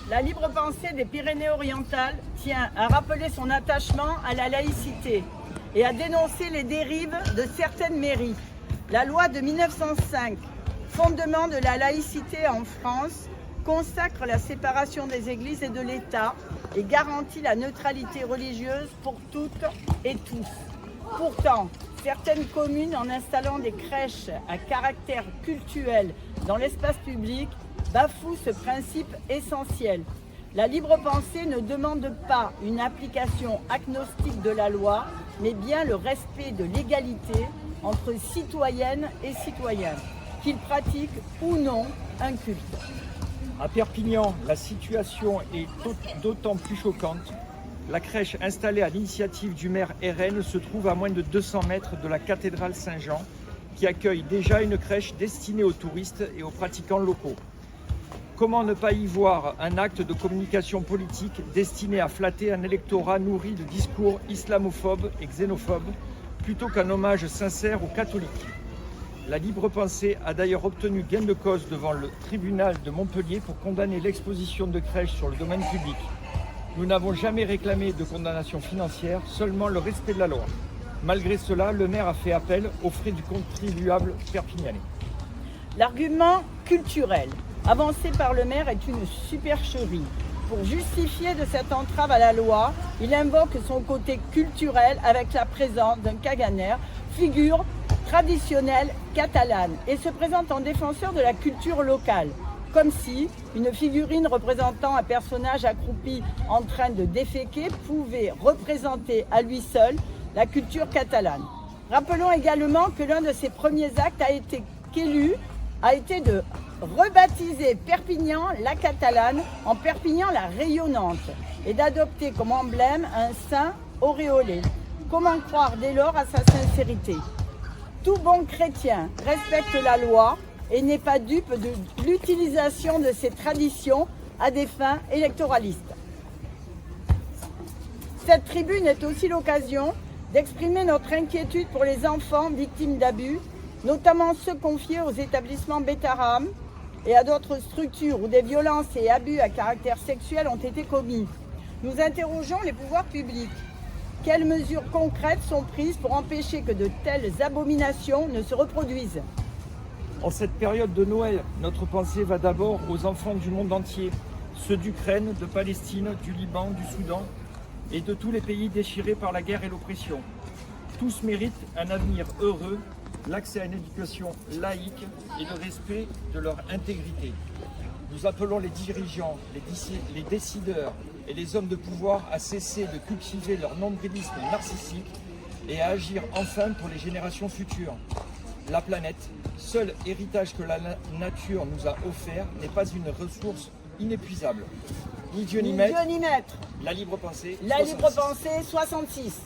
La libre pensée des Pyrénées-Orientales tient à rappeler son attachement à la laïcité et à dénoncer les dérives de certaines mairies. La loi de 1905, fondement de la laïcité en France, consacre la séparation des églises et de l'État et garantit la neutralité religieuse pour toutes et tous. Pourtant, certaines communes, en installant des crèches à caractère cultuel dans l'espace public, bafouent ce principe essentiel. La libre pensée ne demande pas une application agnostique de la loi, mais bien le respect de l'égalité entre citoyennes et citoyens, qu'ils pratiquent ou non un culte. À Perpignan, la situation est d'autant plus choquante. La crèche installée à l'initiative du maire RN se trouve à moins de 200 mètres de la cathédrale Saint-Jean, qui accueille déjà une crèche destinée aux touristes et aux pratiquants locaux. Comment ne pas y voir un acte de communication politique destiné à flatter un électorat nourri de discours islamophobes et xénophobes, plutôt qu'un hommage sincère aux catholiques? La libre pensée a d'ailleurs obtenu gain de cause devant le tribunal de Montpellier pour condamner l'exposition de crèches sur le domaine public. Nous n'avons jamais réclamé de condamnation financière, seulement le respect de la loi. Malgré cela, le maire a fait appel aux frais du contribuable perpignanais. L'argument culturel avancé par le maire est une supercherie. Pour justifier de cette entrave à la loi, il invoque son côté culturel avec la présence d'un Caganer, figure traditionnelle catalane, et se présente en défenseur de la culture locale, comme si une figurine représentant un personnage accroupi en train de déféquer pouvait représenter à lui seul la culture catalane. Rappelons également que l'un de ses premiers actes a été de rebaptiser Perpignan la Catalane en Perpignan la Rayonnante et d'adopter comme emblème un saint auréolé. Comment croire dès lors à sa sincérité? Tout bon chrétien respecte la loi et n'est pas dupe de l'utilisation de ces traditions à des fins électoralistes. Cette tribune est aussi l'occasion d'exprimer notre inquiétude pour les enfants victimes d'abus, notamment ceux confiés aux établissements Betaram et à d'autres structures où des violences et abus à caractère sexuel ont été commis. Nous interrogeons les pouvoirs publics. Quelles mesures concrètes sont prises pour empêcher que de telles abominations ne se reproduisent? En cette période de Noël, notre pensée va d'abord aux enfants du monde entier, ceux d'Ukraine, de Palestine, du Liban, du Soudan et de tous les pays déchirés par la guerre et l'oppression. Tous méritent un avenir heureux, l'accès à une éducation laïque et le respect de leur intégrité. Nous appelons les dirigeants, les décideurs et les hommes de pouvoir à cesser de cultiver leur nombrilisme narcissique et à agir enfin pour les générations futures. La planète, seul héritage que la nature nous a offert, n'est pas une ressource inépuisable. Ni Dieu ni maître. Ni Dieu ni maître. La libre pensée. La libre pensée 66.